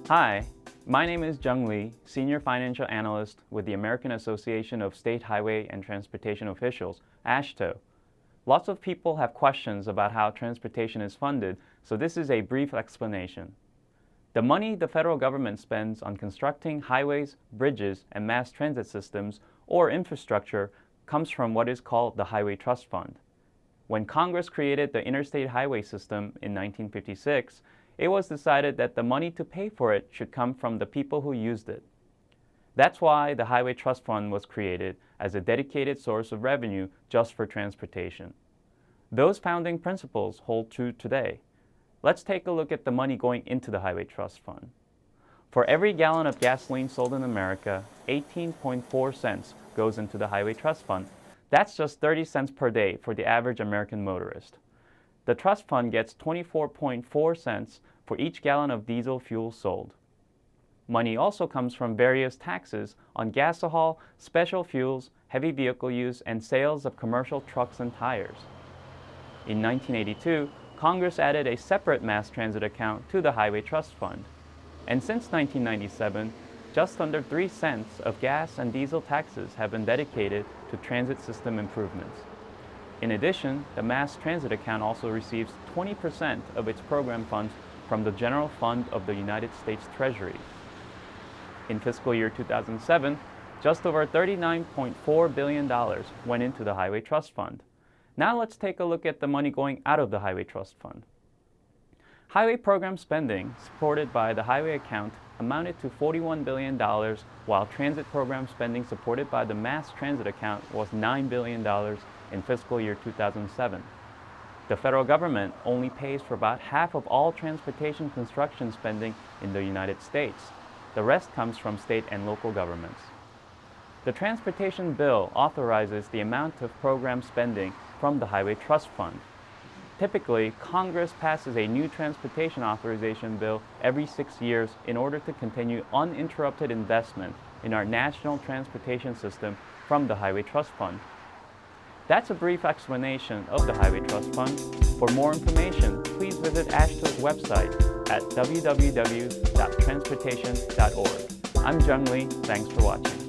Hi, my name is Jung Lee, Senior Financial Analyst with the American Association of State Highway and Transportation Officials, AASHTO. Lots of people have questions about how transportation is funded, so this is a brief explanation. The money the federal government spends on constructing highways, bridges, and mass transit systems, or infrastructure, comes from what is called the Highway Trust Fund. When Congress created the interstate highway system in 1956, it was decided that the money to pay for it should come from the people who used it. That's why the Highway Trust Fund was created as a dedicated source of revenue just for transportation. Those founding principles hold true today. Let's take a look at the money going into the Highway Trust Fund. For every gallon of gasoline sold in America, 18.4 cents goes into the Highway Trust Fund. That's just 30 cents per day for the average American motorist. The trust fund gets 24.4 cents for each gallon of diesel fuel sold. Money also comes from various taxes on gasohol, special fuels, heavy vehicle use, and sales of commercial trucks and tires. In 1982, Congress added a separate mass transit account to the Highway Trust Fund. And since 1997, just under 3 cents of gas and diesel taxes have been dedicated to transit system improvements. In addition, the Mass Transit Account also receives 20% of its program funds from the General Fund of the United States Treasury. In fiscal year 2007, just over $39.4 billion went into the Highway Trust Fund. Now let's take a look at the money going out of the Highway Trust Fund. Highway program spending supported by the Highway Account amounted to $41 billion, while transit program spending supported by the Mass Transit Account was $9 billion in fiscal year 2007. The federal government only pays for about half of all transportation construction spending in the United States. The rest comes from state and local governments. The Transportation Bill authorizes the amount of program spending from the Highway Trust Fund. Typically, Congress passes a new transportation authorization bill every 6 years in order to continue uninterrupted investment in our national transportation system from the Highway Trust Fund. That's a brief explanation of the Highway Trust Fund. For more information, please visit AASHTO's website at www.transportation.org. I'm Jung Lee. Thanks for watching.